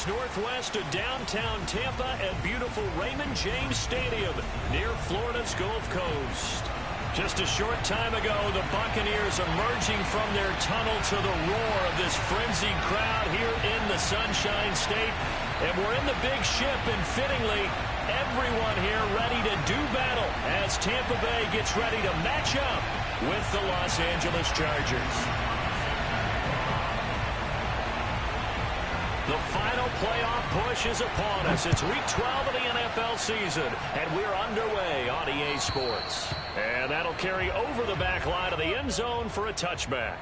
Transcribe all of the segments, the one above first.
northwest of downtown Tampa at beautiful Raymond James Stadium near Florida's Gulf Coast. Just a short time ago, the Buccaneers emerging from their tunnel to the roar of this frenzied crowd here in the Sunshine State. And we're in the big ship, and fittingly, everyone here ready to do battle as Tampa Bay gets ready to match up with the Los Angeles Chargers. The final playoff push is upon us. It's week 12 of the NFL season, and we're underway on EA Sports. And that'll carry over the back line of the end zone for a touchback.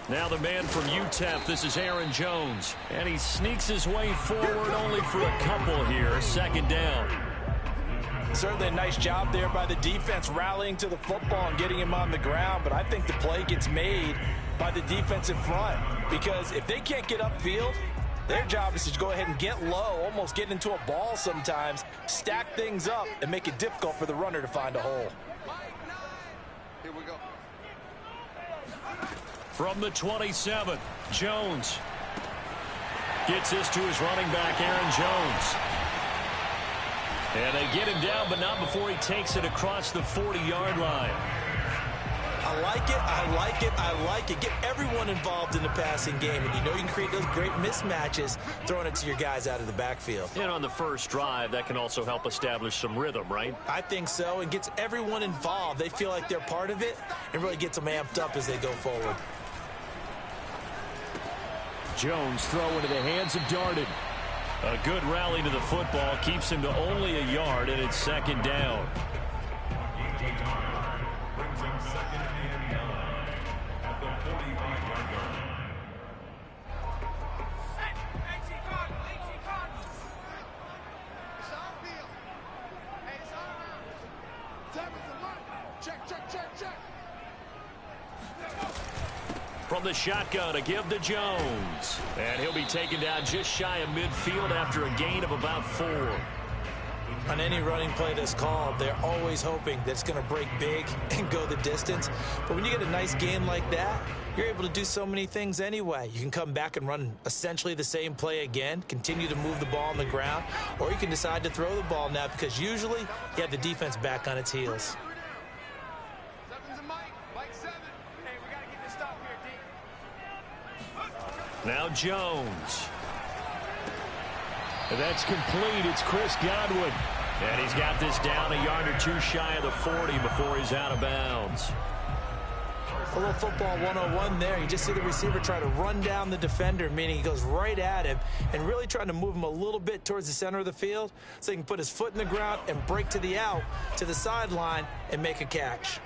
Now the man from UTEP, this is Aaron Jones. And he sneaks his way forward only for a couple here. Second down. Certainly a nice job there by the defense rallying to the football and getting him on the ground. But I think the play gets made by the defensive front. Because if they can't get upfield, their job is to go ahead and get low, almost get into a ball sometimes, stack things up, and make it difficult for the runner to find a hole. Here we go. From the 27, Jones gets this to his running back, Aaron Jones. And they get him down, but not before he takes it across the 40-yard line. I like it, I like it, I like it. Get everyone involved in the passing game, and you know you can create those great mismatches throwing it to your guys out of the backfield. And on the first drive, that can also help establish some rhythm, right? I think so, and gets everyone involved. They feel like they're part of it, and really gets them amped up as they go forward. Jones throw into the hands of Darden. A good rally to the football keeps him to only a yard, and it's second down. From the shotgun, a give to Jones. And he'll be taken down just shy of midfield after a gain of about 4. On any running play that's called, they're always hoping that it's going to break big and go the distance. But when you get a nice gain like that, you're able to do so many things anyway. You can come back and run essentially the same play again, continue to move the ball on the ground, or you can decide to throw the ball now because usually you have the defense back on its heels. Now Jones. And that's complete. It's Chris Godwin. And he's got this down a yard or two shy of the 40 before he's out of bounds. A little football 101 there. You just see the receiver try to run down the defender, meaning he goes right at him and really trying to move him a little bit towards the center of the field so he can put his foot in the ground and break to the out, to the sideline, and make a catch.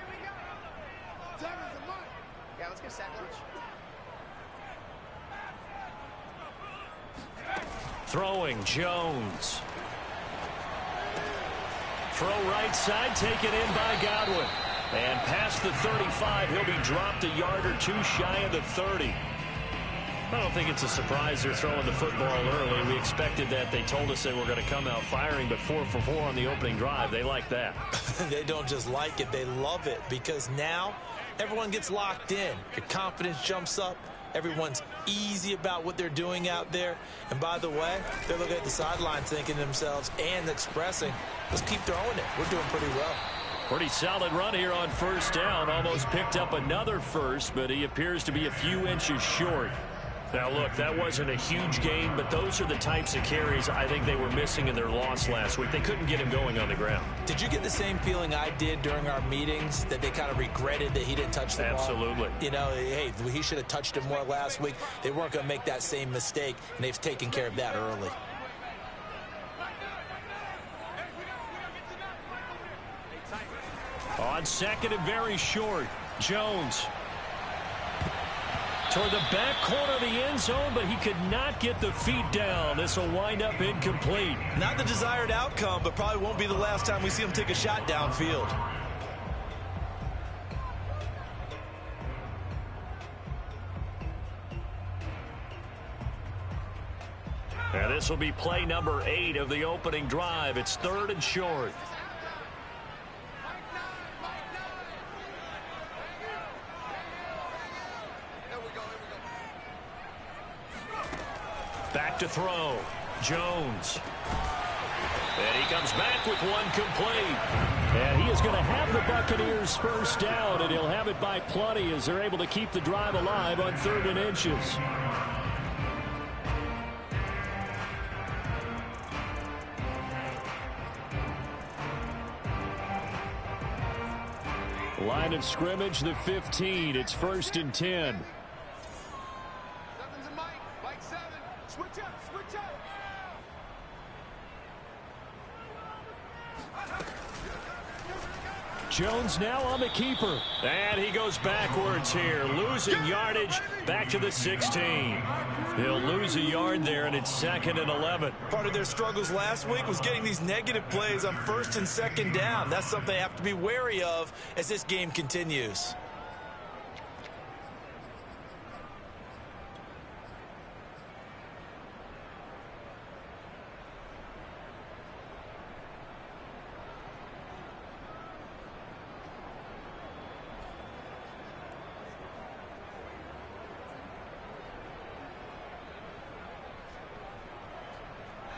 Yeah, let's get sack lunch. Throwing, Jones. Throw right side, taken in by Godwin. And past the 35, he'll be dropped a yard or two shy of the 30. I don't think it's a surprise they're throwing the football early. We expected that. They told us they were going to come out firing, but 4 for 4 on the opening drive. They like that. They don't just like it, they love it, because now everyone gets locked in. Your confidence jumps up. Everyone's easy about what they're doing out there. And by the way, they're looking at the sidelines thinking to themselves and expressing, let's keep throwing it. We're doing pretty well. Pretty solid run here on first down. Almost picked up another first, but he appears to be a few inches short. Now, look, that wasn't a huge gain, but those are the types of carries I think they were missing in their loss last week. They couldn't get him going on the ground. Did you get the same feeling I did during our meetings, that they kind of regretted that he didn't touch the ball? Absolutely. You know, hey, he should have touched it more last week. They weren't going to make that same mistake, and they've taken care of that early. On second and very short, Jones. toward the back corner of the end zone, but he could not get the feet down. This will wind up incomplete. Not the desired outcome, but probably won't be the last time we see him take a shot downfield. And this will be play number 8 of the opening drive. It's 3rd and short. Back to throw. Jones. And he comes back with one complete. And he is going to have the Buccaneers first down, and he'll have it by plenty as they're able to keep the drive alive on 3rd and inches. Line of scrimmage, the 15. It's 1st and 10. Jones now on the keeper. And he goes backwards here, losing yardage back to the 16. He'll lose a yard there, and it's 2nd and 11. Part of their struggles last week was getting these negative plays on 1st and 2nd down. That's something they have to be wary of as this game continues.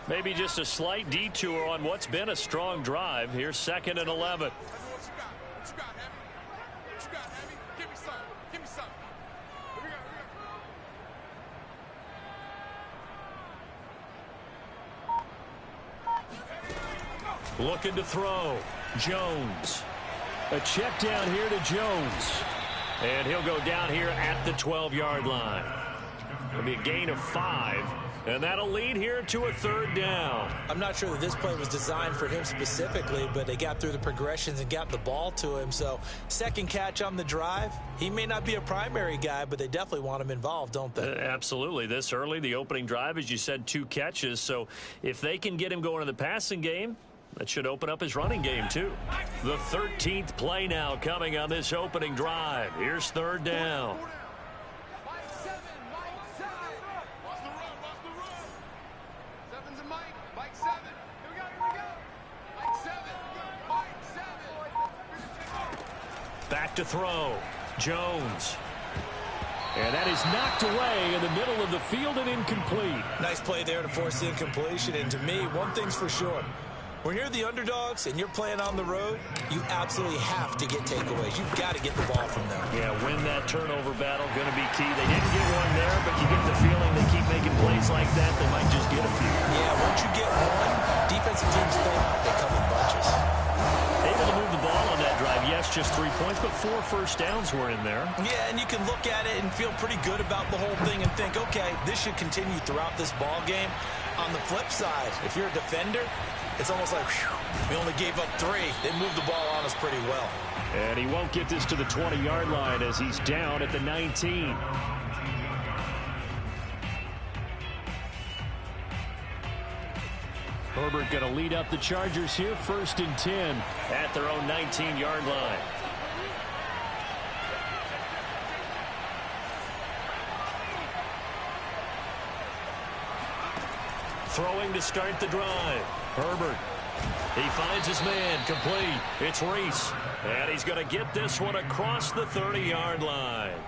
Maybe just a slight detour on what's been a strong drive. Here's 2nd and 11. Looking to throw. Jones. A check down here to Jones. And he'll go down here at the 12-yard line. It'll be a gain of 5. And that'll lead here to a 3rd down. I'm not sure that this play was designed for him specifically, but they got through the progressions and got the ball to him. So 2nd catch on the drive. He may not be a primary guy, but they definitely want him involved, don't they? Absolutely. This early, the opening drive, as you said, 2 catches. So if they can get him going in the passing game, that should open up his running game, too. The 13th play now coming on this opening drive. Here's 3rd down. Back to throw. Jones. And that is knocked away in the middle of the field and incomplete. Nice play there to force the incompletion. And to me, one thing's for sure. When you're the underdogs and you're playing on the road, you absolutely have to get takeaways. You've got to get the ball from them. Yeah, win that turnover battle, going to be key. They didn't get one there, but you get the feeling they keep making plays like that, they might just get a few. Yeah, once you get one, defensive teams think they come in bunches. Able to move the ball on that drive. Yes, just 3 points, but 4 first downs were in there. Yeah, and you can look at it and feel pretty good about the whole thing and think, okay, this should continue throughout this ball game. On the flip side, if you're a defender, it's almost like, whew, we only gave up 3. They moved the ball on us pretty well. And he won't get this to the 20-yard line as he's down at the 19. Herbert going to lead up the Chargers here, 1st and 10 at their own 19-yard line. Throwing to start the drive. Herbert. He finds his man, complete. It's Reese. And he's going to get this one across the 30-yard line.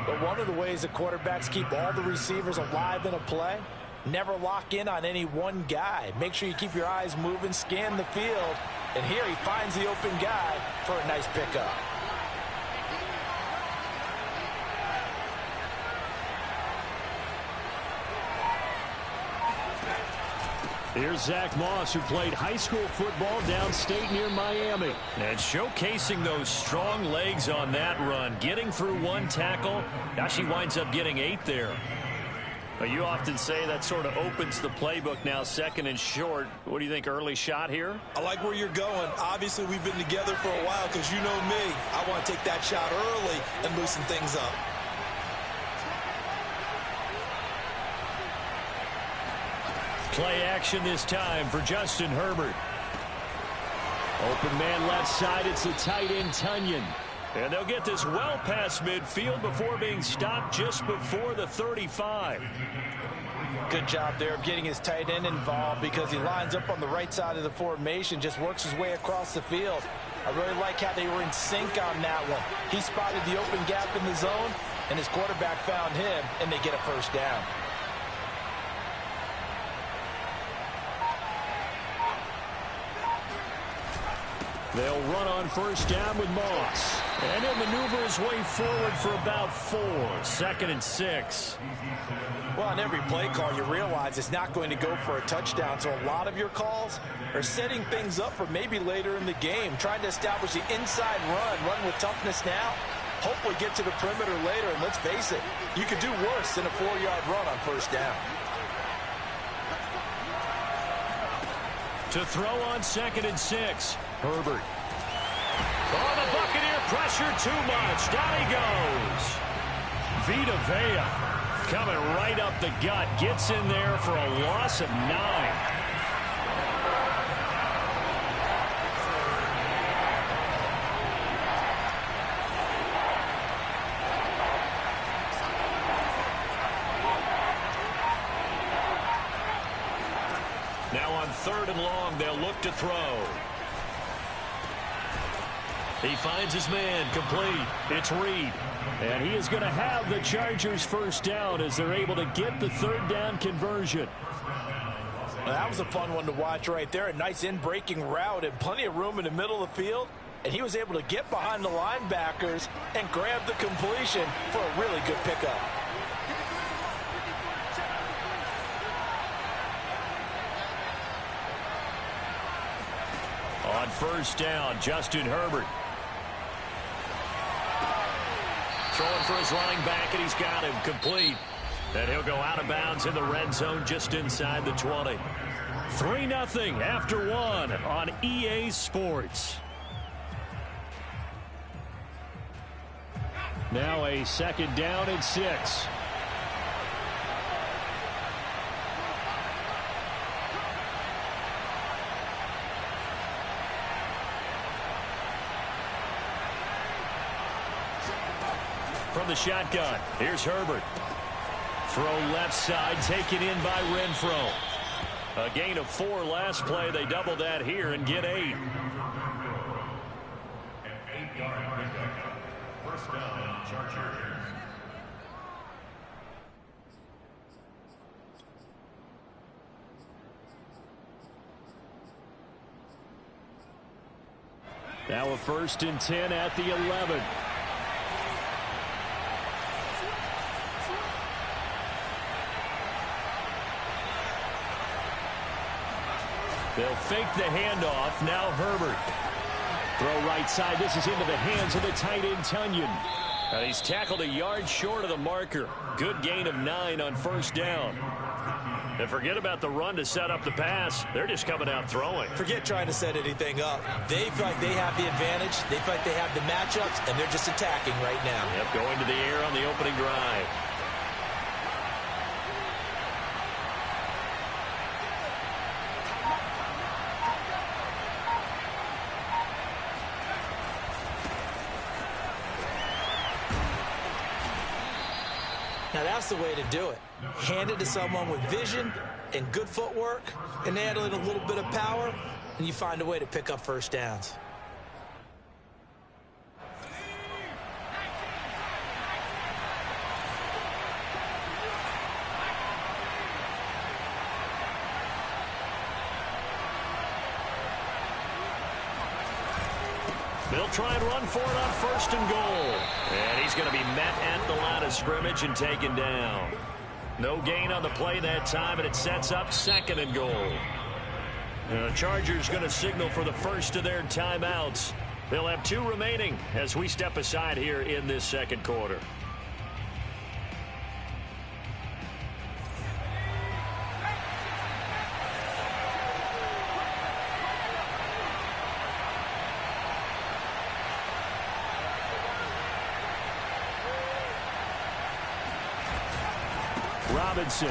But one of the ways that quarterbacks keep all the receivers alive in a play, never lock in on any one guy. Make sure you keep your eyes moving, scan the field. And here he finds the open guy for a nice pickup. Here's Zach Moss, who played high school football downstate near Miami. And showcasing those strong legs on that run. Getting through 1 tackle. Now she winds up getting 8 there. But you often say that sort of opens the playbook now, 2nd and short. What do you think, early shot here? I like where you're going. Obviously, we've been together for a while because you know me. I want to take that shot early and loosen things up. Play action this time for Justin Herbert. Open man left side. It's the tight end Tunyon. And they'll get this well past midfield before being stopped just before the 35. Good job there of getting his tight end involved because he lines up on the right side of the formation, just works his way across the field. I really like how they were in sync on that one. He spotted the open gap in the zone, and his quarterback found him, and they get a first down. They'll run on first down with Moss. And he'll maneuver his way forward for about 4. 2nd and 6. Well, on every play call, you realize it's not going to go for a touchdown. So a lot of your calls are setting things up for maybe later in the game, trying to establish the inside run with toughness now. Hopefully get to the perimeter later, and let's face it, you could do worse than a 4-yard run on first down. To throw on 2nd and 6. Herbert. Oh, the Buccaneer pressure too much. Down he goes. Vita Vea coming right up the gut. Gets in there for a loss of 9. Now on 3rd and long, they'll look to throw. He finds his man, complete. It's Reed. And he is going to have the Chargers first down as they're able to get the 3rd down conversion. Well, that was a fun one to watch right there. A nice in-breaking route and plenty of room in the middle of the field. And he was able to get behind the linebackers and grab the completion for a really good pickup. On first down, Justin Herbert. Throwing for his running back, and he's got him complete. And he'll go out of bounds in the red zone just inside the 20. 3-0 after 1 on EA Sports. Now a 2nd down and 6. From the shotgun, here's Herbert. Throw left side, taken in by Renfro. A gain of 4 last play. They double that here and get 8. An 8-yard pickup. First down, Chargers. Now a 1st and 10 at the 11. They'll fake the handoff. Now Herbert. Throw right side. This is into the hands of the tight end Tunyon. And he's tackled a yard short of the marker. Good gain of 9 on first down. And forget about the run to set up the pass. They're just coming out throwing. Forget trying to set anything up. They feel like they have the advantage. They feel like they have the matchups, and they're just attacking right now. Yep, going to the air on the opening drive. Now that's the way to do it. Hand it to someone with vision and good footwork, and add in a little bit of power, and you find a way to pick up first downs. They'll try and run for it on 1st and goal. And he's going to be met at the line of scrimmage and taken down. No gain on the play that time, and it sets up 2nd and goal. The Chargers going to signal for the first of their timeouts. They'll have 2 remaining as we step aside here in this 2nd quarter. Robinson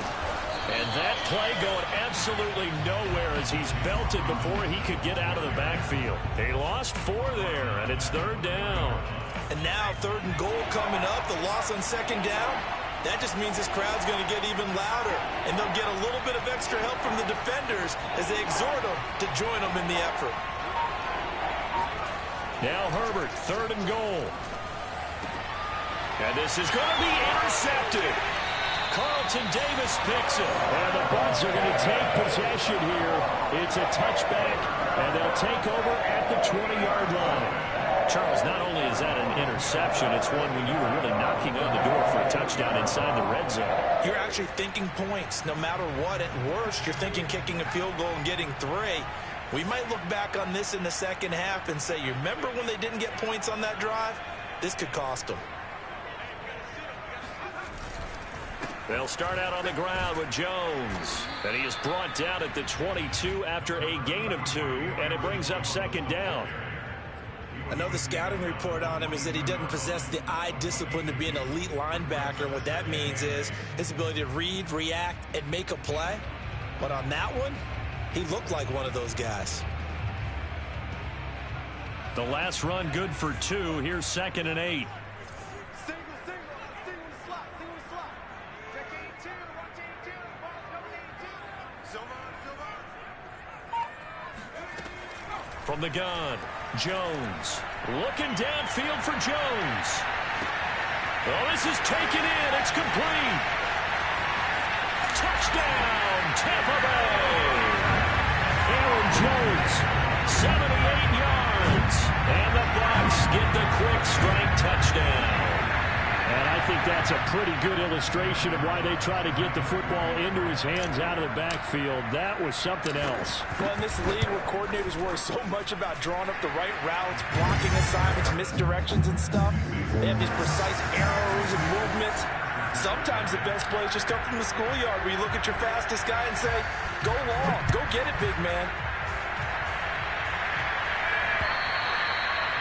And that play going absolutely nowhere as he's belted before he could get out of the backfield. They lost 4 there, and it's 3rd down. And now 3rd and goal coming up. The loss on 2nd down. That just means this crowd's going to get even louder. And they'll get a little bit of extra help from the defenders as they exhort them to join them in the effort. Now Herbert, 3rd and goal. And this is going to be intercepted. Carlton Davis picks it. And the Bucs are going to take possession here. It's a touchback, and they'll take over at the 20-yard line. Charles, not only is that an interception, it's one when you were really knocking on the door for a touchdown inside the red zone. You're actually thinking points. No matter what, at worst, you're thinking kicking a field goal and getting 3. We might look back on this in the second half and say, you remember when they didn't get points on that drive? This could cost them. They'll start out on the ground with Jones. And he is brought down at the 22 after a gain of 2, and it brings up 2nd down. I know the scouting report on him is that he doesn't possess the eye discipline to be an elite linebacker. And what that means is his ability to read, react, and make a play. But on that one, he looked like one of those guys. The last run good for 2. Here's 2nd and 8. From the gun, Jones. Looking downfield for Jones. Oh, this is taken in. It's complete. Touchdown, Tampa Bay. Aaron Jones, 78 yards. And the Bucs get the quick strike touchdown. And I think that's a pretty good illustration of why they try to get the football into his hands out of the backfield. That was something else. Well, in this league where coordinators worry so much about drawing up the right routes, blocking assignments, misdirections and stuff, they have these precise arrows and movements. Sometimes the best plays just come from the schoolyard where you look at your fastest guy and say, go long, go get it, big man.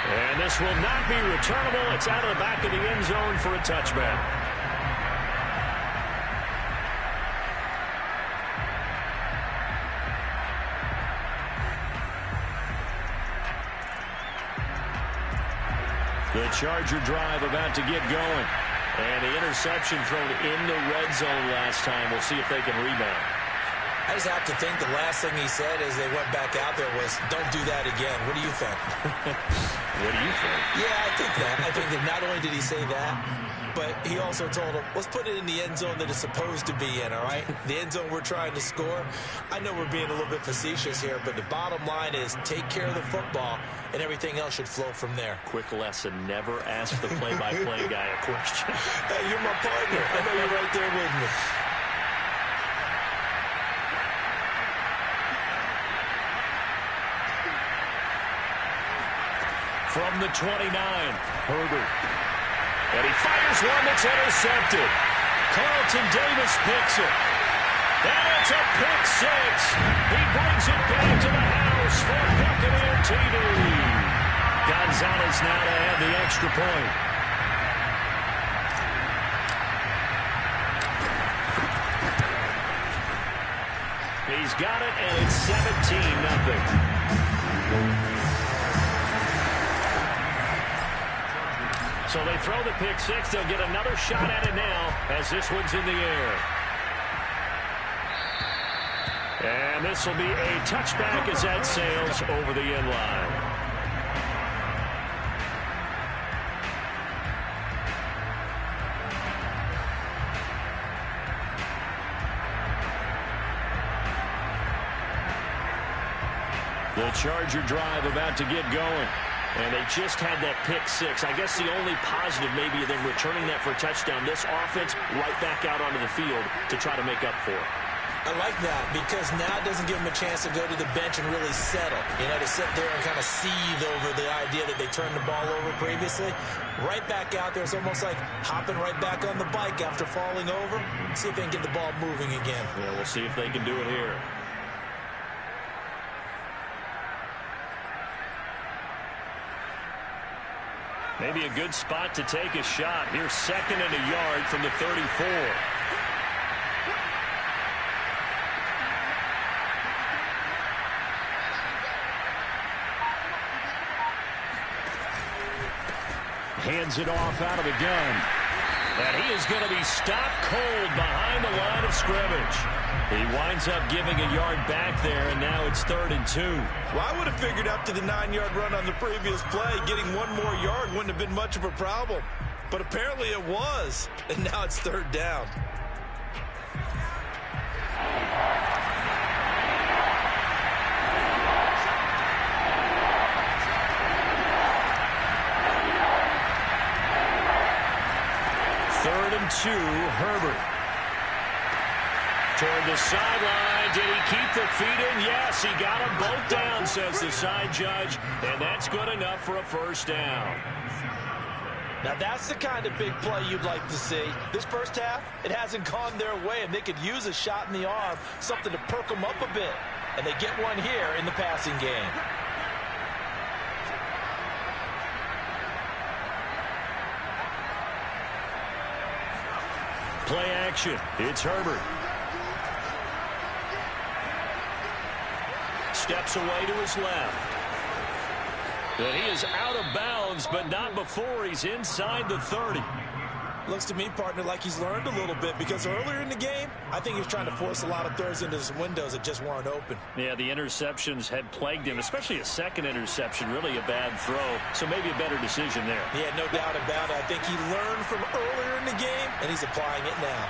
And this will not be returnable. It's out of the back of the end zone for a touchback. The Charger drive about to get going. And the interception thrown in the red zone last time. We'll see if they can rebound. I just have to think the last thing he said as they went back out there was, don't do that again. What do you think? What do you think? Yeah, I think that. I think that not only did he say that, but he also told him, let's put it in the end zone that it's supposed to be in, all right? The end zone we're trying to score. I know we're being a little bit facetious here, but the bottom line is take care of the football, and everything else should flow from there. Quick lesson, never ask the play-by-play guy a question. Hey, you're my partner. I know you're right there with me. From the 29, Herbert. And he fires one that's intercepted. Carlton Davis picks it. And it's a pick 6. He brings it back to the house for Buccaneer TD. Gonzalez now to add the extra point. He's got it, and it's 17-0. So they throw the pick 6. They'll get another shot at it now as this one's in the air. And this will be a touchback as that sails over the end line. The Charger drive about to get going. And they just had that pick 6. I guess the only positive maybe of them returning that for a touchdown. This offense right back out onto the field to try to make up for it. I like that because now it doesn't give them a chance to go to the bench and really settle. You know, to sit there and kind of seethe over the idea that they turned the ball over previously. Right back out there. It's almost like hopping right back on the bike after falling over. See if they can get the ball moving again. Yeah, we'll see if they can do it here. Maybe a good spot to take a shot. Here's 2nd and a yard from the 34. Hands it off out of the gun. And he is going to be stopped cold behind the line of scrimmage. He winds up giving a yard back there, and now it's 3rd and 2. Well, I would have figured after the 9-yard run on the previous play, getting one more yard wouldn't have been much of a problem. But apparently it was, and now it's 3rd down. Third and 2, Herbert. Toward the sideline. Did he keep the feet in? Yes, he got them both down, says the side judge. And that's good enough for a first down. Now that's the kind of big play you'd like to see. This first half, it hasn't gone their way, and they could use a shot in the arm, something to perk them up a bit. And they get one here in the passing game. Play action. It's Herbert. Steps away to his left. And he is out of bounds, but not before he's inside the 30. Looks to me, partner, like he's learned a little bit, because earlier in the game, I think he was trying to force a lot of throws into some windows that just weren't open. Yeah, the interceptions had plagued him, especially a second interception, really a bad throw. So maybe a better decision there. Yeah, no doubt about it. I think he learned from earlier in the game, and he's applying it now.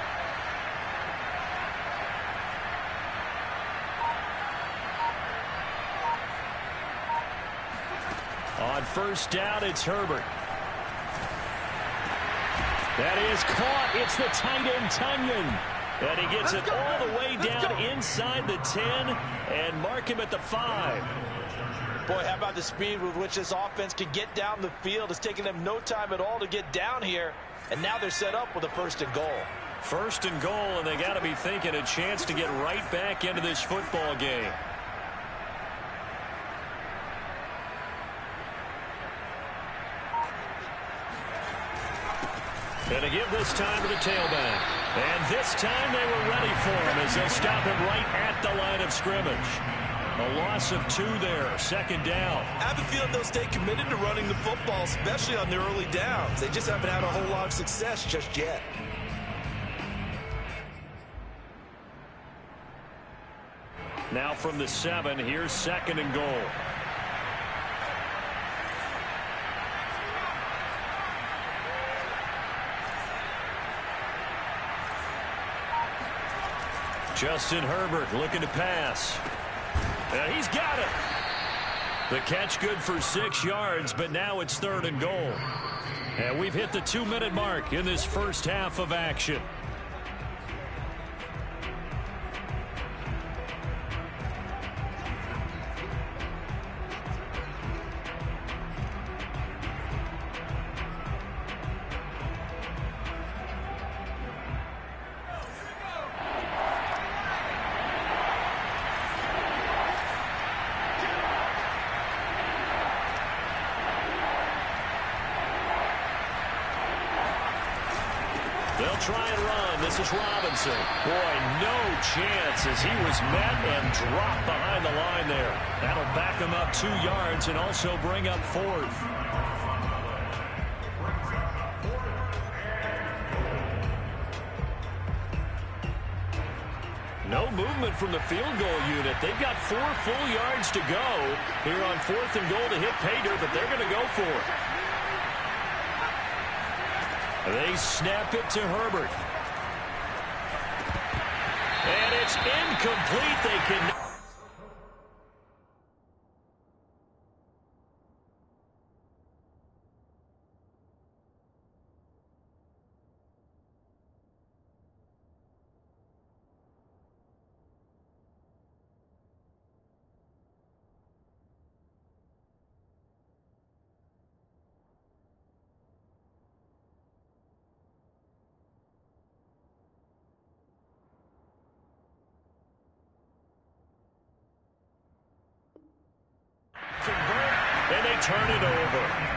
On first down, it's Herbert. That is caught. It's the tight end, Tunyon. And he gets it all the way down inside the 10 and mark him at the 5. Boy, how about the speed with which this offense can get down the field? It's taken them no time at all to get down here. And now they're set up with a 1st and goal. 1st and goal, and they got to be thinking a chance to get right back into this football game. And to give this time to the tailback. And this time they were ready for him as they'll stop him right at the line of scrimmage. A loss of 2 there, 2nd down. I have a feeling they'll stay committed to running the football, especially on their early downs. They just haven't had a whole lot of success just yet. Now from the 7, here's 2nd and goal. Justin Herbert looking to pass. And he's got it. The catch good for 6 yards, but now it's 3rd and goal. And we've hit the 2-minute mark in this first half of action. They'll try and run. This is Robinson. Boy, no chance as he was met and dropped behind the line there. That'll back him up 2 yards and also bring up 4th. No movement from the field goal unit. They've got 4 full yards to go here on 4th and goal to hit pay dirt, but they're going to go for it. They snap it to Herbert. And it's incomplete. They can... And they turn it over.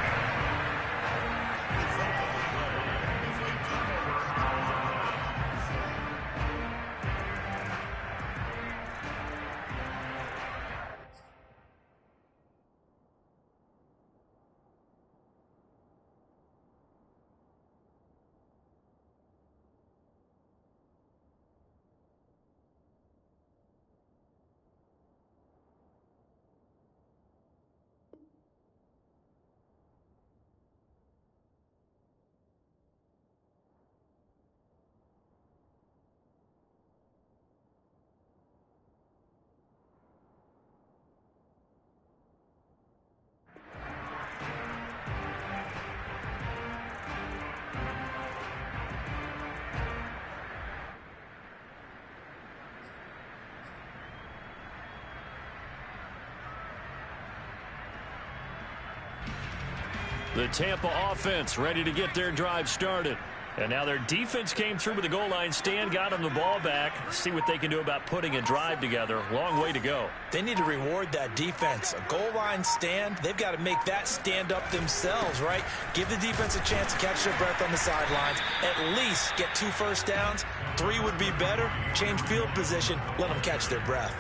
The Tampa offense ready to get their drive started. And now their defense came through with the goal line stand, got them the ball back. See what they can do about putting a drive together. Long way to go. They need to reward that defense. A goal line stand, they've got to make that stand up themselves, right? Give the defense a chance to catch their breath on the sidelines. At least get 2 first downs. 3 would be better. Change field position. Let them catch their breath.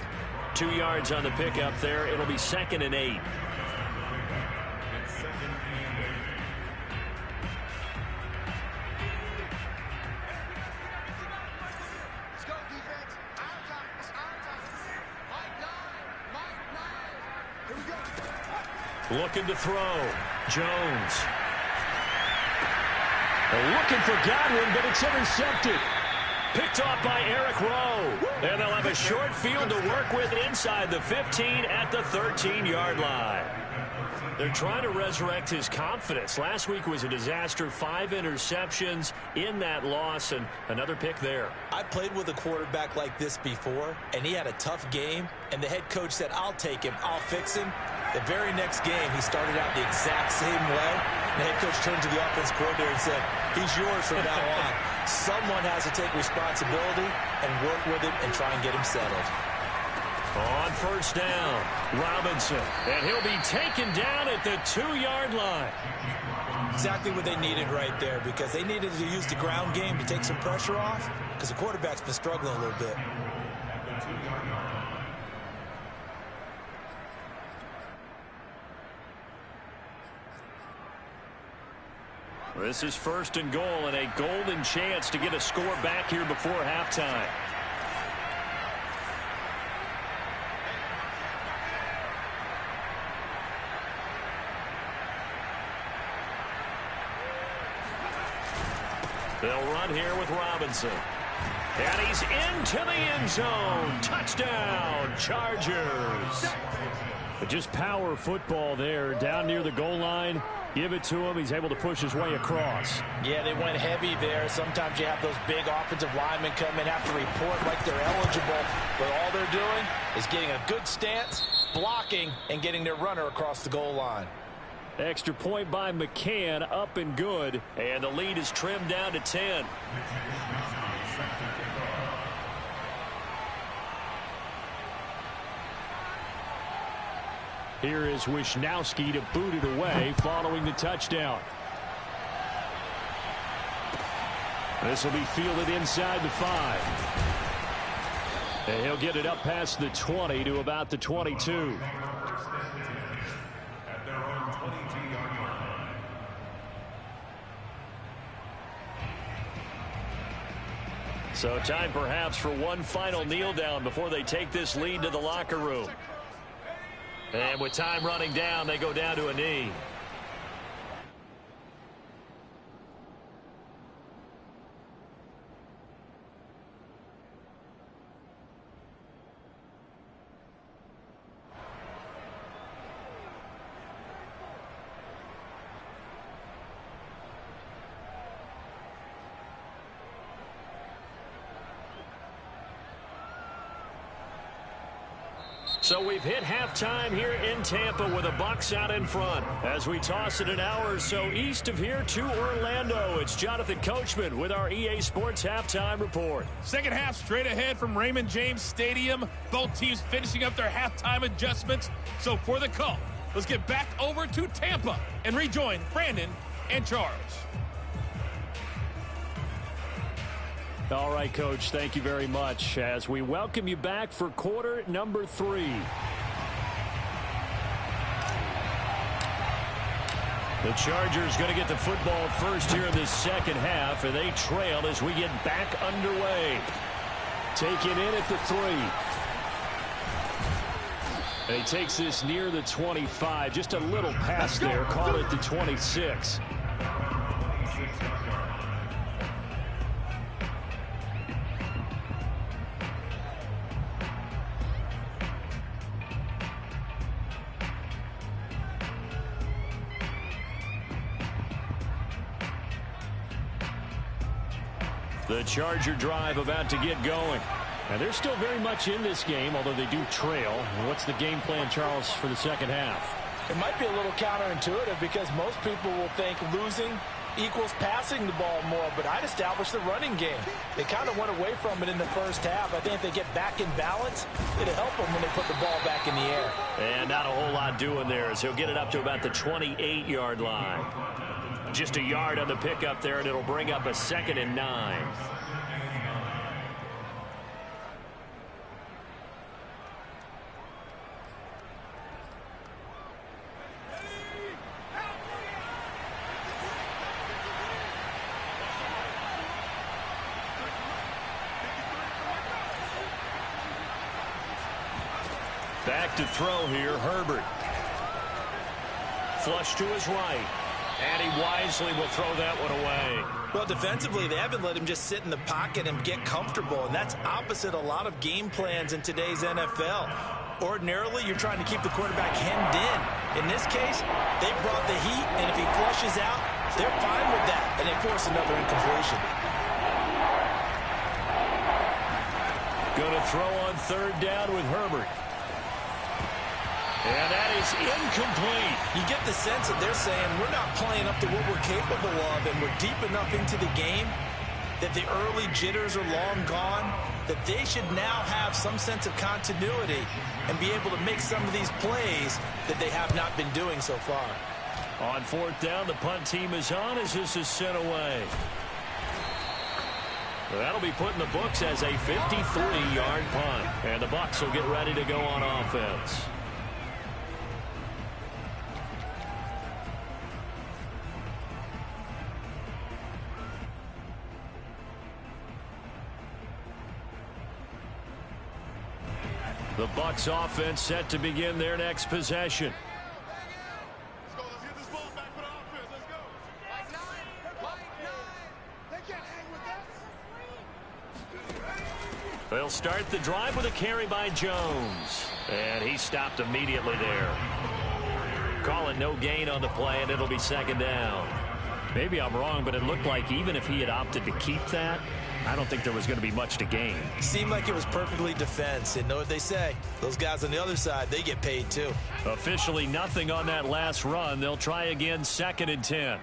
2 yards on the pickup there. It'll be 2nd and 8. Looking to throw. Jones. Looking for Godwin, but it's intercepted. Picked off by Eric Rowe. And they'll have a short field to work with inside the 15 at the 13-yard line. They're trying to resurrect his confidence. Last week was a disaster. 5 interceptions in that loss, and another pick there. I played with a quarterback like this before, and he had a tough game, and the head coach said, I'll take him, I'll fix him. The very next game, he started out the exact same way. The head coach turned to the offense coordinator and said, he's yours from now on. Someone has to take responsibility and work with him and try and get him settled. On first down, Robinson, and he'll be taken down at the 2-yard line. Exactly what they needed right there, because they needed to use the ground game to take some pressure off, because the quarterback's been struggling a little bit. This is 1st and goal, and a golden chance to get a score back here before halftime. They'll run here with Robinson. And he's into the end zone. Touchdown, Chargers. But just power football there down near the goal line. Give it to him. He's able to push his way across. Yeah, they went heavy there. Sometimes you have those big offensive linemen come in, have to report like they're eligible. But all they're doing is getting a good stance, blocking, and getting their runner across the goal line. Extra point by McCann, up and good. And the lead is trimmed down to 10. Here is Wisnowski to boot it away following the touchdown. This will be fielded inside the 5. And he'll get it up past the 20 to about the 22. At their own 22-yard line. So time perhaps for one final kneel down before they take this lead to the locker room. And with time running down, they go down to a knee. So we've hit halftime here in Tampa with the Bucs out in front. As we toss it an hour or so east of here to Orlando, it's Jonathan Coachman with our EA Sports Halftime Report. Second half straight ahead from Raymond James Stadium. Both teams finishing up their halftime adjustments. So for the call, let's get back over to Tampa and rejoin Brandon and Charles. All right, Coach, thank you very much as we welcome you back for quarter number 3. The Chargers going to get the football first here in this second half, and they trail as we get back underway. Taken in at the 3. And he takes this near the 25, just a little past there, call it the 26. The Charger drive about to get going. And they're still very much in this game, although they do trail. What's the game plan, Charles, for the second half? It might be a little counterintuitive because most people will think losing equals passing the ball more, but I'd establish the running game. They kind of went away from it in the first half. I think if they get back in balance, it'll help them when they put the ball back in the air. And not a whole lot doing there, as he'll get it up to about the 28-yard line. Just a yard on the pickup there, and it'll bring up a 2nd and 9. Back to throw here, Herbert. Flush to his right. And he wisely will throw that one away. Well, defensively, they haven't let him just sit in the pocket and get comfortable, and that's opposite a lot of game plans in today's NFL. Ordinarily, you're trying to keep the quarterback hemmed in. In this case, they brought the heat, and if he flushes out, they're fine with that, and they force another incompletion. Going to throw on 3rd down with Herbert. And that is incomplete. You get the sense that they're saying we're not playing up to what we're capable of, and we're deep enough into the game that the early jitters are long gone, that they should now have some sense of continuity and be able to make some of these plays that they have not been doing so far. On 4th down, the punt team is on as this is sent away. That'll be put in the books as a 53-yard punt. And the Bucs will get ready to go on offense. The Bucs offense set to begin their next possession. Let's go. Let's get this ball back for the offense. Let's go. Like 9. They can't hang with us. They'll start the drive with a carry by Jones. And he stopped immediately there. Calling no gain on the play, and it'll be 2nd down. Maybe I'm wrong, but it looked like even if he had opted to keep that, I don't think there was going to be much to gain. Seemed like it was perfectly defense. And know what they say? Those guys on the other side, they get paid too. Officially nothing on that last run. They'll try again, 2nd and 10.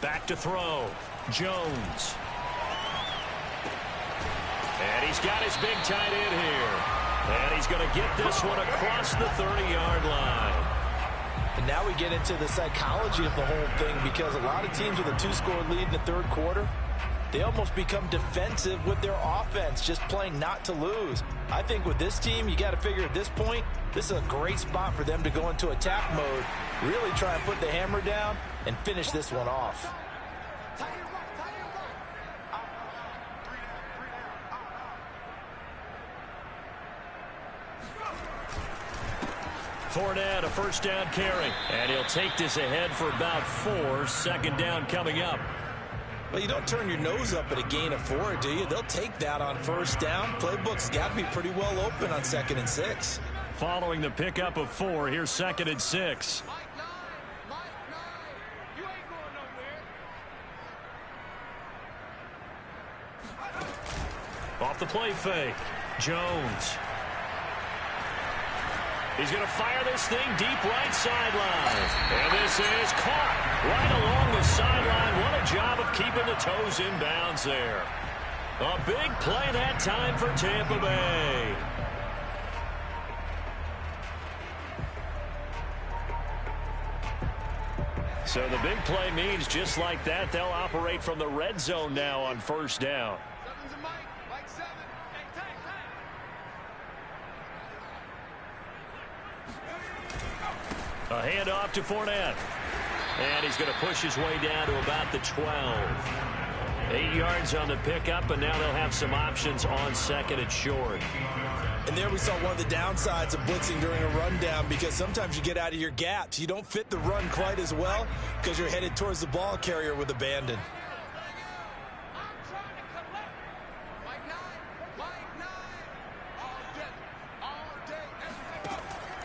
Back to throw. Jones. And he's got his big tight end here. And he's going to get this one across the 30-yard line. And now we get into the psychology of the whole thing, because a lot of teams with a 2-score lead in the 3rd quarter, they almost become defensive with their offense, just playing not to lose. I think with this team, you got to figure at this point, this is a great spot for them to go into attack mode, really try and put the hammer down and finish this one off. Fournette, a 1st down carry. And he'll take this ahead for about 4. 2nd down coming up. Well, you don't turn your nose up at a gain of 4, do you? They'll take that on 1st down. Playbook's got to be pretty well open on 2nd and 6. Following the pickup of 4, here's 2nd and 6. You ain't going nowhere. Off the play fake. Jones. He's going to fire this thing deep right sideline. And this is caught right along the sideline. What a job of keeping the toes in bounds there. A big play that time for Tampa Bay. So the big play means just like that, they'll operate from the red zone now on 1st down. Seven's a mic. Like 7. Hey, tag. A handoff to Fournette. And he's going to push his way down to about the 12. 8 yards on the pickup, and now they'll have some options on 2nd and short. And there we saw one of the downsides of blitzing during a rundown, because sometimes you get out of your gaps. You don't fit the run quite as well because you're headed towards the ball carrier with abandon.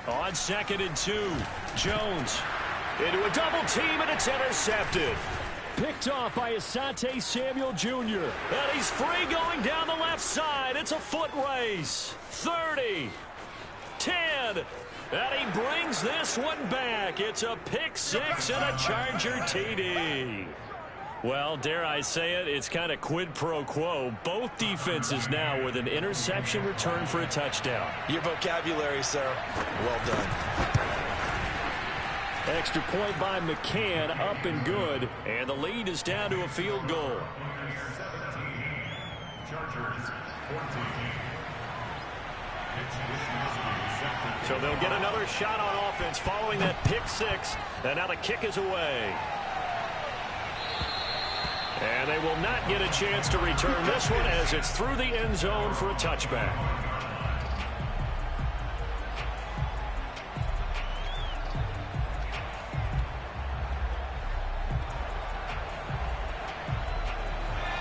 On 2nd and 2, Jones into a double team, and it's intercepted. picked off by Asante Samuel Jr. And he's free going down the left side. It's a foot race. 30, 10, and he brings this one back. It's a pick six and a Charger TD. Well, dare I say it, it's kind of quid pro quo. Both defenses now with an interception return for a touchdown. Your vocabulary, sir. Well done. Extra point by McCann, up and good. And the lead is down to a field goal. 17, Chargers 14. So they'll get another shot on offense following that pick six. And now the kick is away. And they will not get a chance to return this one as it's through the end zone for a touchback.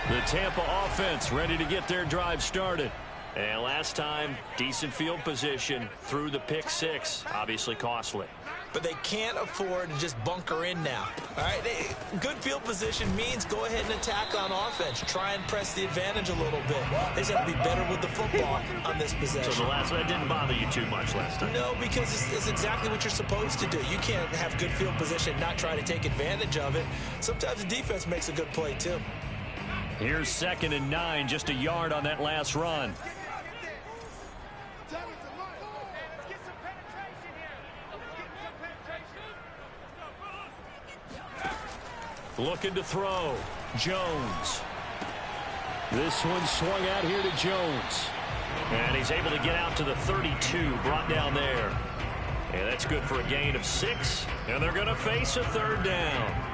The Tampa offense ready to get their drive started. And last time, decent field position through the pick six. Obviously costly. But they can't afford to just bunker in now. All right, good field position means go ahead and attack on offense. Try and press the advantage a little bit. They just have to be better with the football on this possession. So the last one didn't bother you too much last time? No, because it's exactly what you're supposed to do. You can't have good field position and not try to take advantage of it. Sometimes the defense makes a good play, too. Here's 2nd and 9, just a yard on that last run. Looking to throw. Jones. This one swung out here to Jones. And he's able to get out to the 32, brought down there. And that's good for a gain of 6. And they're going to face a 3rd down.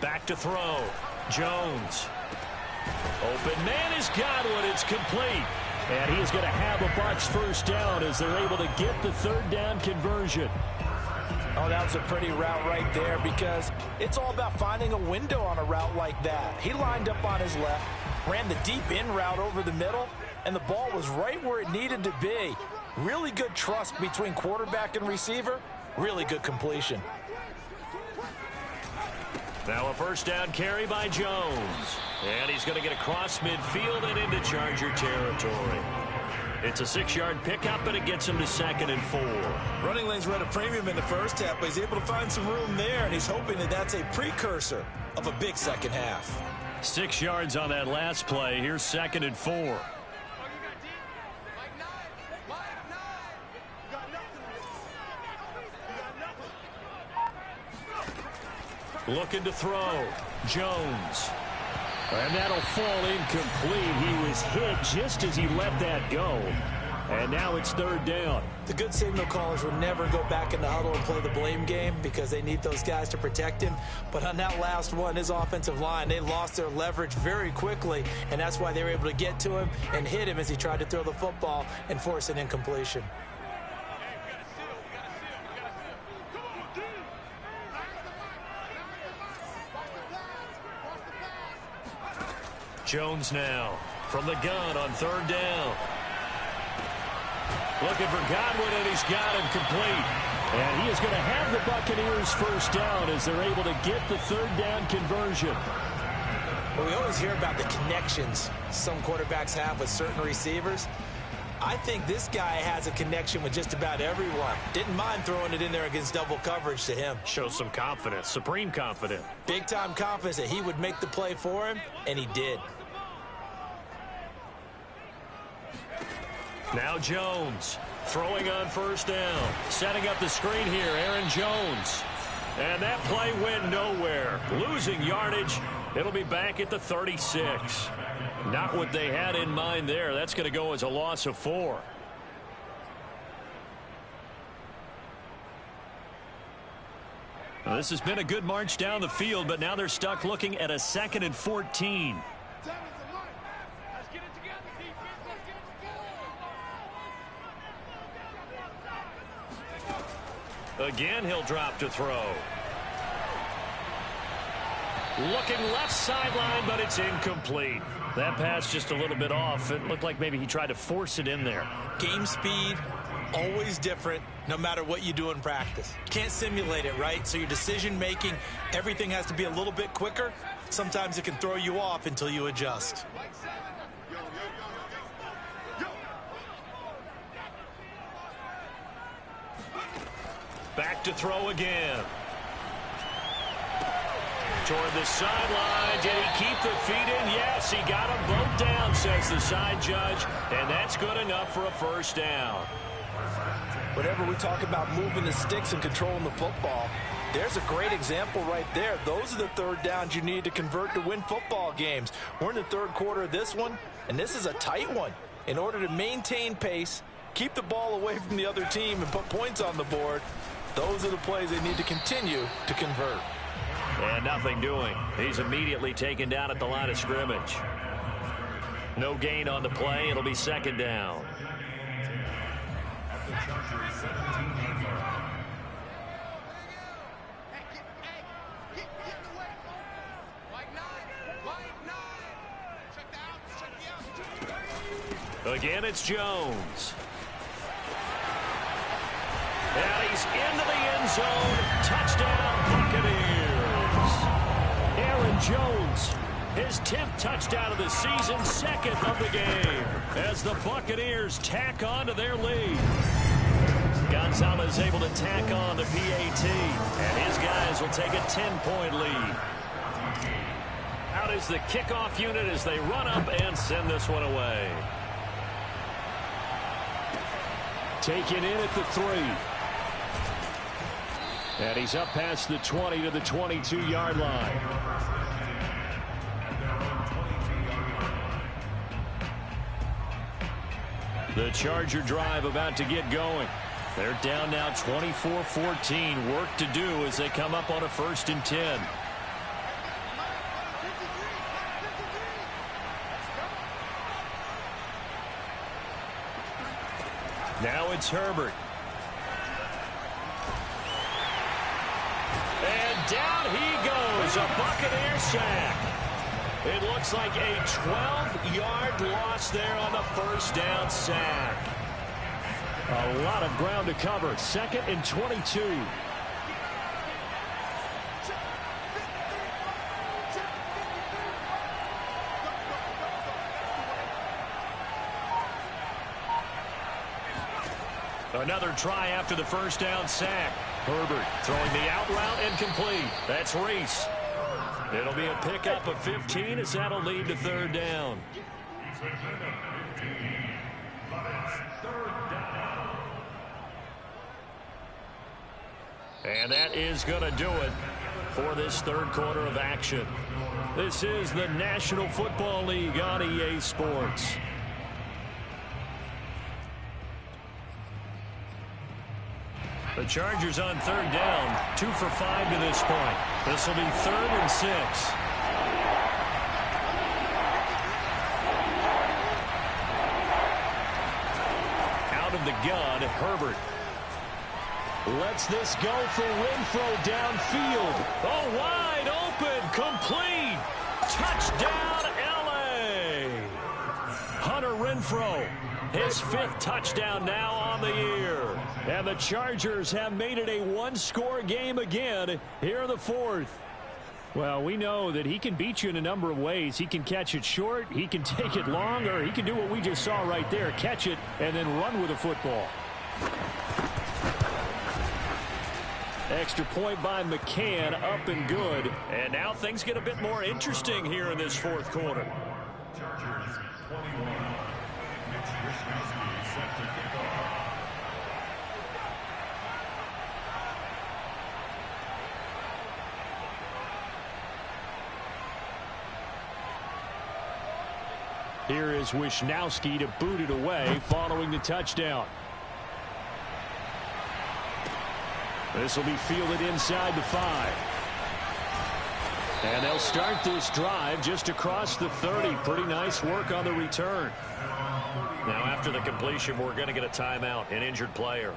Back to throw. Jones. Open man is Godwin. It's complete. And he is going to have a Bucs 1st down as they're able to get the 3rd down conversion. Oh, that was a pretty route right there because it's all about finding a window on a route like that. He lined up on his left, ran the deep in route over the middle, and the ball was right where it needed to be. Really good trust between quarterback and receiver. Really good completion. Now a 1st down carry by Jones. And he's going to get across midfield and into Charger territory. It's a 6-yard pickup, and it gets him to 2nd and 4. Running lanes were at a premium in the first half, but he's able to find some room there, and he's hoping that that's a precursor of a big second half. 6 yards on that last play. Here's 2nd and 4. Looking to throw. Jones. And that'll fall incomplete. He was hit just as he let that go. And now it's 3rd down. The good signal callers would never go back in the huddle and play the blame game because they need those guys to protect him. But on that last one, his offensive line, they lost their leverage very quickly, and that's why they were able to get to him and hit him as he tried to throw the football and force an incompletion. Jones now from the gun on 3rd down. Looking for Godwin, and he's got him complete. And he is going to have the Buccaneers 1st down as they're able to get the 3rd down conversion. Well, we always hear about the connections some quarterbacks have with certain receivers. I think this guy has a connection with just about everyone. Didn't mind throwing it in there against double coverage to him. Shows some confidence, supreme confidence. Big-time confidence that he would make the play for him, and he did. Now Jones throwing on 1st down. Setting up the screen here, Aaron Jones. And that play went nowhere. Losing yardage. It'll be back at the 36. Not what they had in mind there. That's going to go as a loss of 4. Now, this has been a good march down the field, but now they're stuck looking at a 2nd and 14. Let's get it together, defense. Again, he'll drop to throw. Looking left sideline, but it's incomplete. That pass just a little bit off. It looked like maybe he tried to force it in there. Game speed, always different, no matter what you do in practice. Can't simulate it, right? So your decision making, everything has to be a little bit quicker. Sometimes it can throw you off until you adjust. Back to throw again. Toward the sideline. Did he keep the feet in? Yes, he got them both down, says the side judge. And that's good enough for a first down. Whenever we talk about moving the sticks and controlling the football, there's a great example right there. Those are the third downs you need to convert to win football games. We're in the third quarter of this one, and this is a tight one. In order to maintain pace, keep the ball away from the other team, and put points on the board, those are the plays they need to continue to convert. And nothing doing. He's immediately taken down at the line of scrimmage. No gain on the play. It'll be second down. Again, it's Jones. And he's into the end zone. Touchdown, Buccaneers. Aaron Jones, his 10th touchdown of the season, second of the game, as the Buccaneers tack on to their lead. Gonzalez able to tack on the PAT, and his guys will take a 10-point lead. Out is the kickoff unit as they run up and send this one away. Taken in at the 3. And he's up past the 20 to the 22-yard line. The Charger drive about to get going. They're down now 24-14. Work to do as they come up on a 1st and 10. Now it's Herbert. And down he goes. A Buccaneer sack. It looks like a 12-yard loss there on the first down sack. A lot of ground to cover. 2nd and 22. Another try after the first down sack. Herbert throwing the out route and complete. That's Reese. It'll be a pickup of 15 as that'll lead to 3rd down. And that is going to do it for this 3rd quarter of action. This is the National Football League on EA Sports. The Chargers on 3rd down, 2 for 5 to this point. This will be 3rd and 6. Out of the gun, Herbert. Lets this go for Renfro downfield. Oh, wide open, complete. Touchdown, L.A. Hunter Renfro, his 5th touchdown now on the year. And the Chargers have made it a one-score game again here in the 4th. Well, we know that he can beat you in a number of ways. He can catch it short, he can take it long, or he can do what we just saw right there, catch it and then run with the football. Extra point by McCann, up and good. And now things get a bit more interesting here in this 4th quarter. Chargers 21. Mitch Wisniewski set to kick off. Here is Wisniewski to boot it away following the touchdown. This will be fielded inside the 5. And they'll start this drive just across the 30. Pretty nice work on the return. Now after the completion, we're going to get a timeout, an injured player.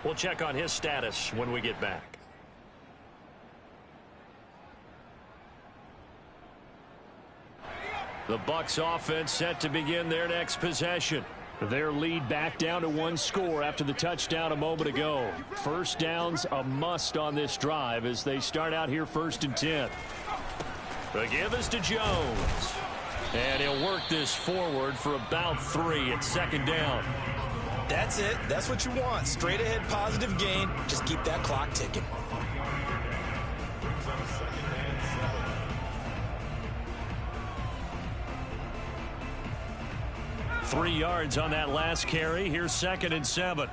We'll check on his status when we get back. The Bucs offense set to begin their next possession. Their lead back down to 1 score after the touchdown a moment ago. First down's a must on this drive as they start out here 1st and 10. The give is to Jones. And he'll work this forward for about 3 at 2nd down. That's it. That's what you want. Straight ahead positive gain. Just keep that clock ticking. 3 yards on that last carry. Here's 2nd and 7.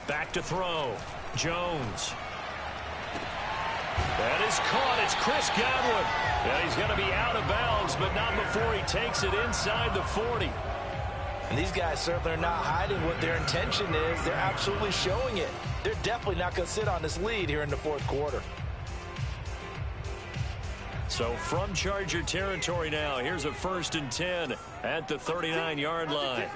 Back to throw. Jones. That is caught. It's Chris Godwin. And he's going to be out of bounds, but not before he takes it inside the 40. And these guys certainly are not hiding what their intention is. They're absolutely showing it. They're definitely not going to sit on this lead here in the 4th quarter. So from Charger territory now, here's a 1st and 10 at the 39-yard line.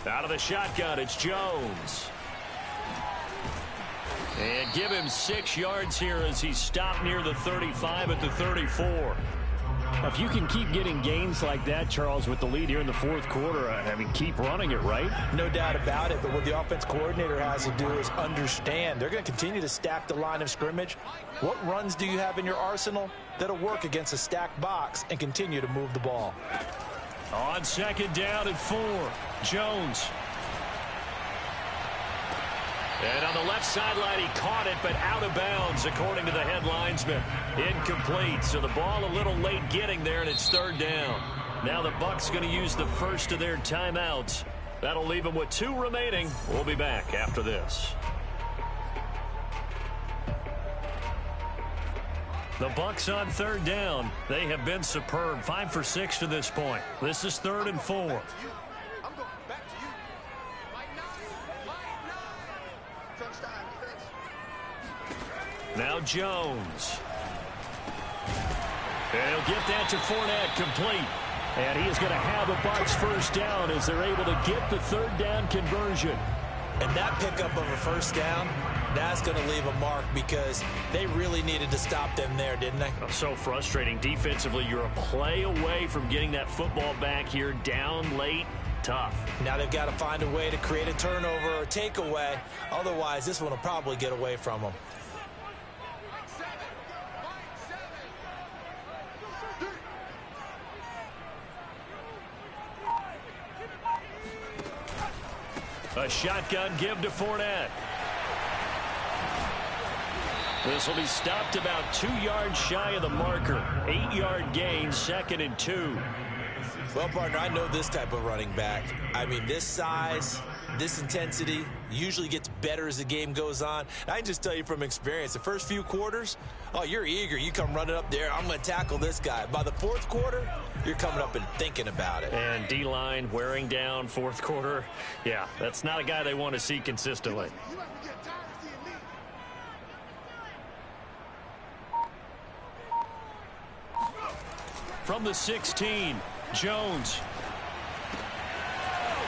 Out of the shotgun, it's Jones. And give him 6 yards here as he stopped near the 35 at the 34. If you can keep getting gains like that, Charles, with the lead here in the 4th quarter, I mean, keep running it, right? No doubt about it, but what the offense coordinator has to do is understand. They're going to continue to stack the line of scrimmage. What runs do you have in your arsenal that'll work against a stacked box and continue to move the ball? On 2nd down and 4, Jones. And on the left sideline, he caught it, but out of bounds, according to the head linesman. Incomplete, so the ball a little late getting there, and it's 3rd down. Now the Bucs going to use the first of their timeouts. That'll leave them with 2 remaining. We'll be back after this. The Bucs on 3rd down. They have been superb, 5 for 6 to this point. This is 3rd and 4. Now Jones. And he'll get that to Fournette, complete. And he is going to have a Bucs first down as they're able to get the 3rd down conversion. And that pickup of a first down, that's going to leave a mark because they really needed to stop them there, didn't they? So frustrating. Defensively, you're a play away from getting that football back here down late. Tough. Now they've got to find a way to create a turnover or takeaway. Otherwise, this one will probably get away from them. A shotgun give to Fournette. This will be stopped about 2 yards shy of the marker. 8-yard gain, 2nd and 2. Well, partner, I know this type of running back. I mean, this size, this intensity usually gets better as the game goes on. And I can just tell you from experience, the first few quarters, oh, you're eager. You come running up there, I'm going to tackle this guy. By the 4th quarter, you're coming up and thinking about it. And D-line wearing down 4th quarter. Yeah, that's not a guy they want to see consistently. From the 16, Jones.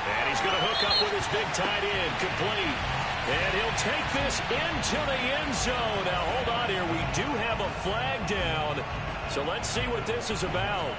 And he's going to hook up with his big tight end, complete. And he'll take this into the end zone. Now, hold on here. We do have a flag down. So let's see what this is about.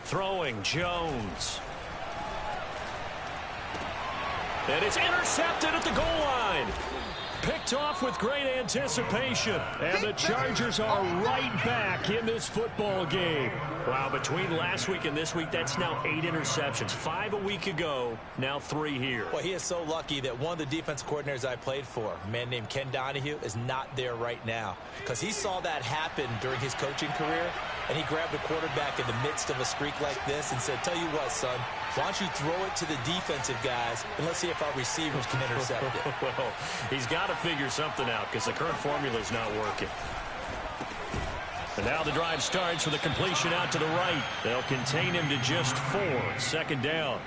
Throwing, Jones. And it's intercepted at the goal line. Picked off with great anticipation. And the Chargers are right back in this football game. Wow, between last week and this week, that's now 8 interceptions. 5 a week ago, now 3 here. Well, he is so lucky that one of the defense coordinators I played for, a man named Ken Donahue, is not there right now. Because he saw that happen during his coaching career, and he grabbed a quarterback in the midst of a streak like this and said, tell you what, son, why don't you throw it to the defensive guys, and let's see if our receivers can intercept it. Well, he's got to figure something out because the current formula is not working. And now the drive starts with a completion out to the right. They'll contain him to just 4. 2nd down.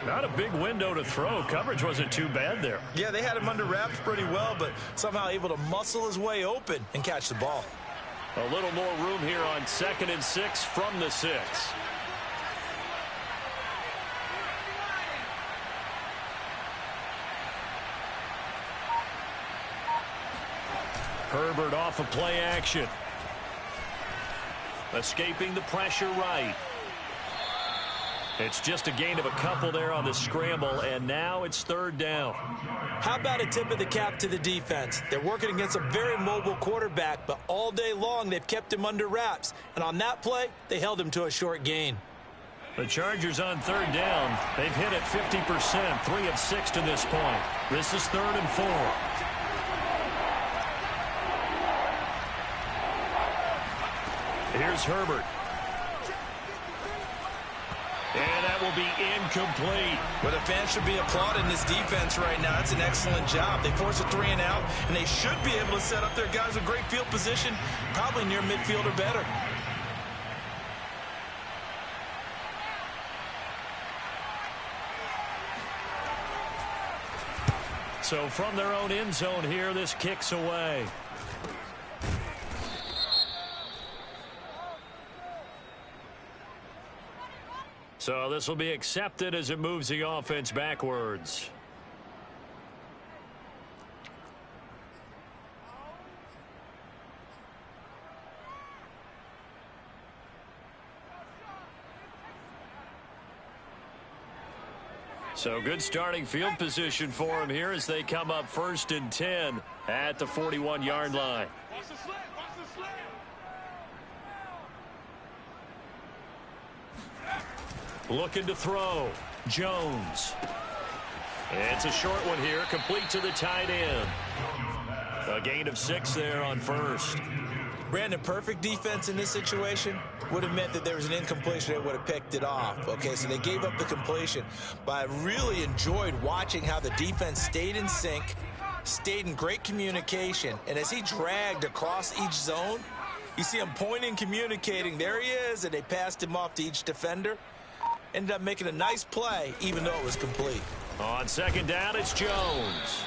Not a big window to throw. Coverage wasn't too bad there. Yeah, they had him under wraps pretty well, but somehow able to muscle his way open and catch the ball. A little more room here on 2nd and 6 from the 6. Herbert off of play action. Escaping the pressure right. It's just a gain of a couple there on the scramble, and now it's 3rd down. How about a tip of the cap to the defense? They're working against a very mobile quarterback, but all day long they've kept him under wraps. And on that play, they held him to a short gain. The Chargers on 3rd down. They've hit it 50%, 3 of 6 to this point. This is 3rd and 4. Here's Herbert. And that will be incomplete. Well, the fans should be applauding this defense right now. That's an excellent job. They force a 3 and out, and they should be able to set up their guys with great field position, probably near midfield or better. So from their own end zone here, this kicks away. So this will be accepted as it moves the offense backwards. So good starting field position for him here as they come up 1st and 10 at the 41-yard line. Watch the slant. Watch the slant. Looking to throw. Jones. It's a short one here, complete to the tight end. A gain of 6 there on 1st. Brandon, perfect defense in this situation would have meant that there was an incompletion. They would have picked it off. Okay, so they gave up the completion. But I really enjoyed watching how the defense stayed in sync, stayed in great communication. And as he dragged across each zone, you see him pointing, communicating. There he is, and they passed him off to each defender. Ended up making a nice play, even though it was complete. On 2nd down, it's Jones.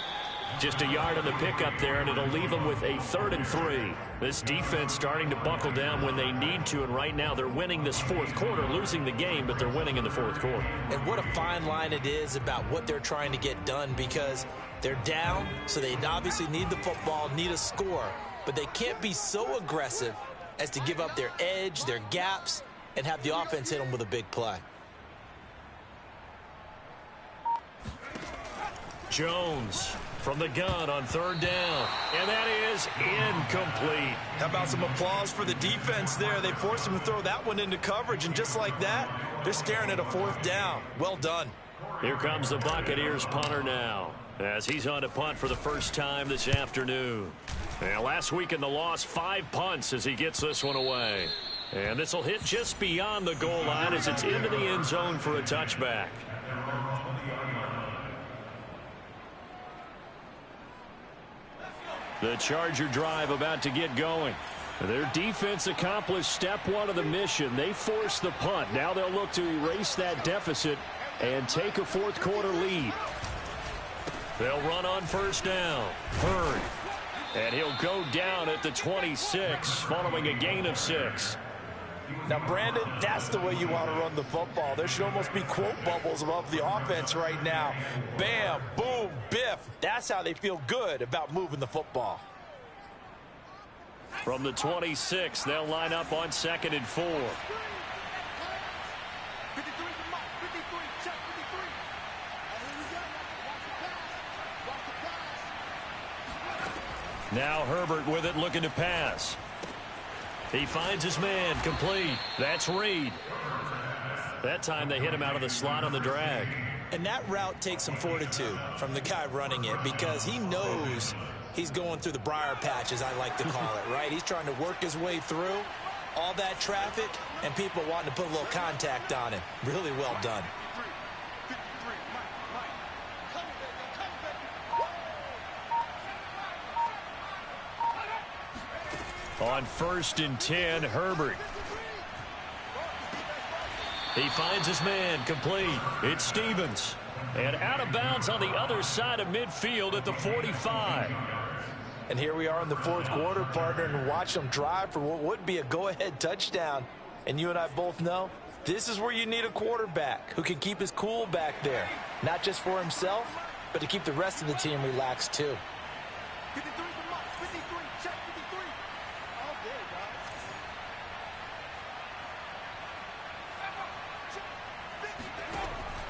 Just a yard on the pickup there, and it'll leave them with a 3rd and 3. This defense starting to buckle down when they need to, and right now they're winning this 4th quarter, losing the game, but they're winning in the 4th quarter. And what a fine line it is about what they're trying to get done, because they're down, so they obviously need the football, need a score, but they can't be so aggressive as to give up their edge, their gaps, and have the offense hit them with a big play. Jones from the gun on 3rd down. And that is incomplete. How about some applause for the defense there? They forced him to throw that one into coverage, and just like that, they're staring at a 4th down. Well done. Here comes the Buccaneers punter now, as he's on to punt for the first time this afternoon. And last week in the loss, 5 punts as he gets this one away. And this will hit just beyond the goal line as it's into the end zone for a touchback. The Charger drive about to get going. Their defense accomplished step 1 of the mission. They forced the punt. Now they'll look to erase that deficit and take a 4th quarter lead. They'll run on 1st down. Hurd. And he'll go down at the 26 following a gain of 6. Now, Brandon, that's the way you want to run the football. There should almost be quote bubbles above the offense right now. Bam, boom, biff. That's how they feel good about moving the football. From the 26, they'll line up on 2nd and 4. 53 to mark. 53. Check 53. Here we go. Watch the pass. Watch the pass. Now Herbert with it, looking to pass. He finds his man, complete. That's Reed. That time they hit him out of the slot on the drag. And that route takes some fortitude from the guy running it, because he knows he's going through the briar patch, as I like to call it, right? He's trying to work his way through all that traffic and people wanting to put a little contact on him. Really well done. On 1st and 10, Herbert. He finds his man, complete. It's Stevens. And out of bounds on the other side of midfield at the 45. And here we are in the 4th quarter, partner, and watch them drive for what would be a go-ahead touchdown. And you and I both know this is where you need a quarterback who can keep his cool back there. Not just for himself, but to keep the rest of the team relaxed too. 53 for Moss, 53, check 53. All day, guys.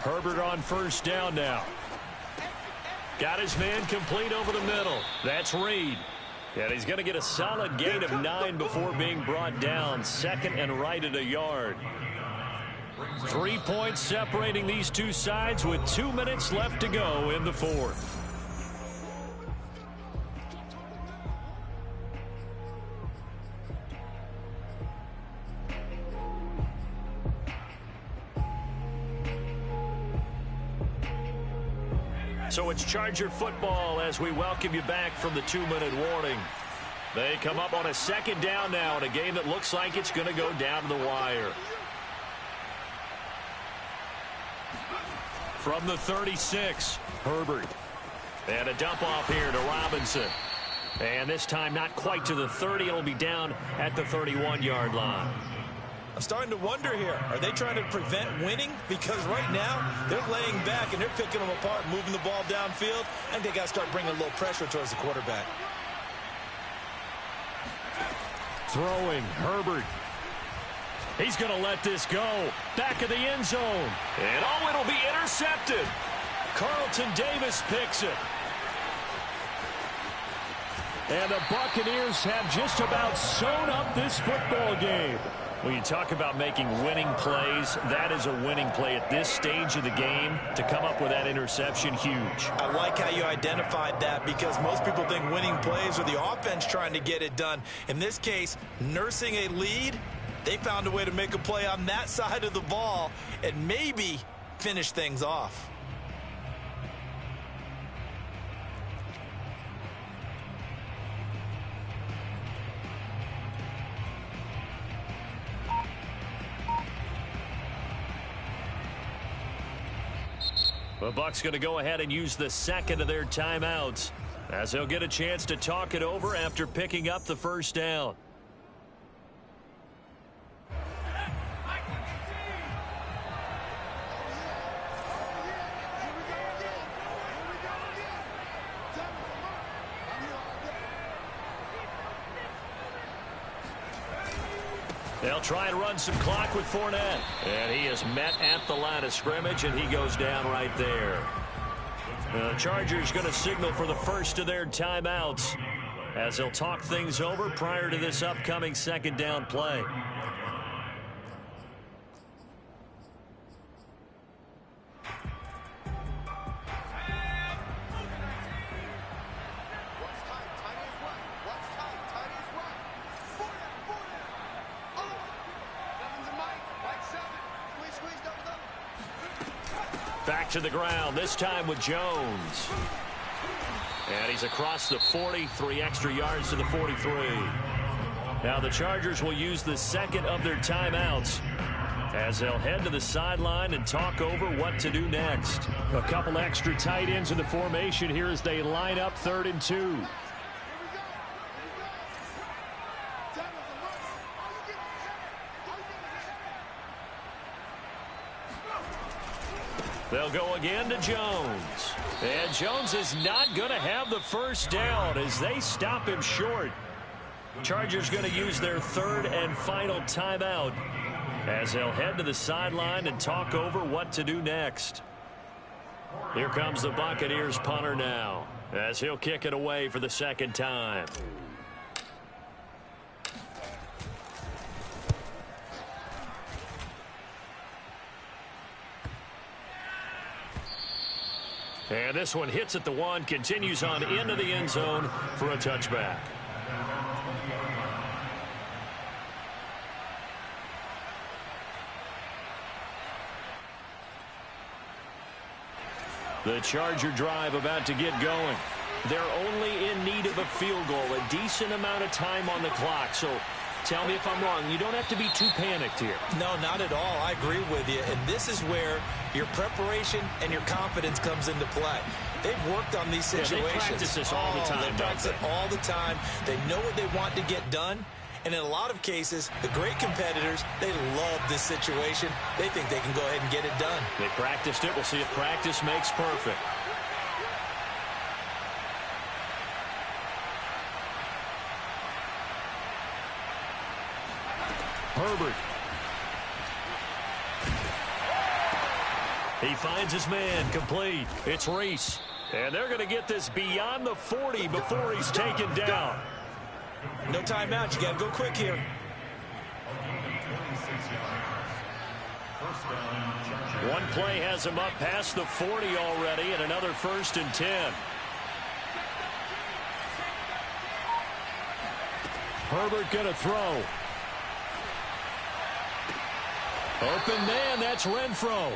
Herbert on 1st down now. Got his man complete over the middle. That's Reed. And he's going to get a solid gain of 9 before being brought down. 2nd and right at a yard. 3 points separating these two sides with 2 minutes left to go in the 4th. So it's Charger football as we welcome you back from the 2-minute warning. They come up on a 2nd down now in a game that looks like it's going to go down to the wire. From the 36, Herbert. And a dump off here to Robinson. And this time not quite to the 30. It'll be down at the 31-yard line. I'm starting to wonder here, are they trying to prevent winning? Because right now, they're laying back and they're picking them apart, moving the ball downfield. I think they got to start bringing a little pressure towards the quarterback. Throwing, Herbert. He's going to let this go. Back of the end zone. And oh, it'll be intercepted. Carlton Davis picks it. And the Buccaneers have just about sewn up this football game. When you talk about making winning plays, that is a winning play at this stage of the game. To come up with that interception, huge. I like how you identified that, because most people think winning plays are the offense trying to get it done. In this case, nursing a lead, they found a way to make a play on that side of the ball and maybe finish things off. The Bucs going to go ahead and use the 2nd of their timeouts as they'll get a chance to talk it over after picking up the 1st down. They'll try and run some clock with Fournette. And he is met at the line of scrimmage, and he goes down right there. The Chargers going to signal for the 1st of their timeouts as they'll talk things over prior to this upcoming 2nd down play. Back to the ground, this time with Jones. And he's across the 40, 3 extra yards to the 43. Now the Chargers will use the 2nd of their timeouts as they'll head to the sideline and talk over what to do next. A couple extra tight ends in the formation here as they line up 3rd and 2. They'll go again to Jones. And Jones is not going to have the 1st down as they stop him short. Chargers going to use their 3rd and final timeout as they'll head to the sideline and talk over what to do next. Here comes the Buccaneers punter now, as he'll kick it away for the second time. And this one hits at the 1, continues on into the end zone for a touchback. The Charger drive about to get going. They're only in need of a field goal, a decent amount of time on the clock. So tell me if I'm wrong. You don't have to be too panicked here. No, not at all. I agree with you. And this is where your preparation and your confidence comes into play. They've worked on these situations. Yeah, they practice this all the time. They practice it all the time. They know what they want to get done. And in a lot of cases, the great competitors, they love this situation. They think they can go ahead and get it done. They practiced it. We'll see if practice makes perfect. Herbert. He finds his man, complete. It's Reese. And they're going to get this beyond the 40 before he's taken down. No timeout. You got to go quick here. One play has him up past the 40 already, and another 1st and 10. Herbert going to throw. Open man, that's Renfro.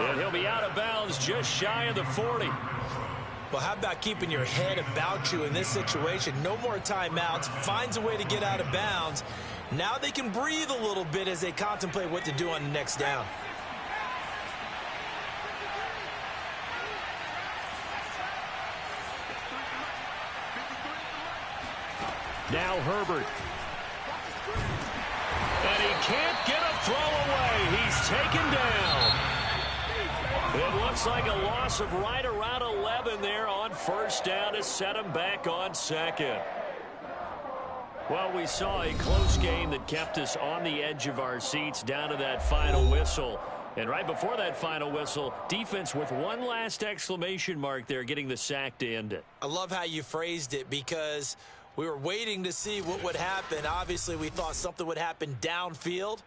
And he'll be out of bounds just shy of the 40. Well, how about keeping your head about you in this situation? No more timeouts. Finds a way to get out of bounds. Now they can breathe a little bit as they contemplate what to do on the next down. Now Herbert. And he can't get a throw away. He's taken down. It looks like a loss of right around 11 there on 1st down to set him back on 2nd. Well, we saw a close game that kept us on the edge of our seats down to that final whistle. And right before that final whistle, defense with one last exclamation mark there, getting the sack to end it. I love how you phrased it, because we were waiting to see what would happen. Obviously, we thought something would happen downfield.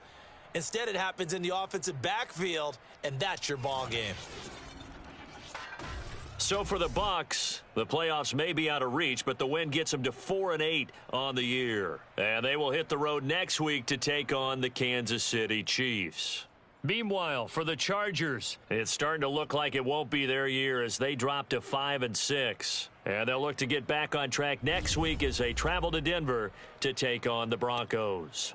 Instead, it happens in the offensive backfield, and that's your ball game. So for the Bucs, the playoffs may be out of reach, but the win gets them to 4-8 on the year. And they will hit the road next week to take on the Kansas City Chiefs. Meanwhile, for the Chargers, it's starting to look like it won't be their year as they drop to 5-6. And they'll look to get back on track next week as they travel to Denver to take on the Broncos.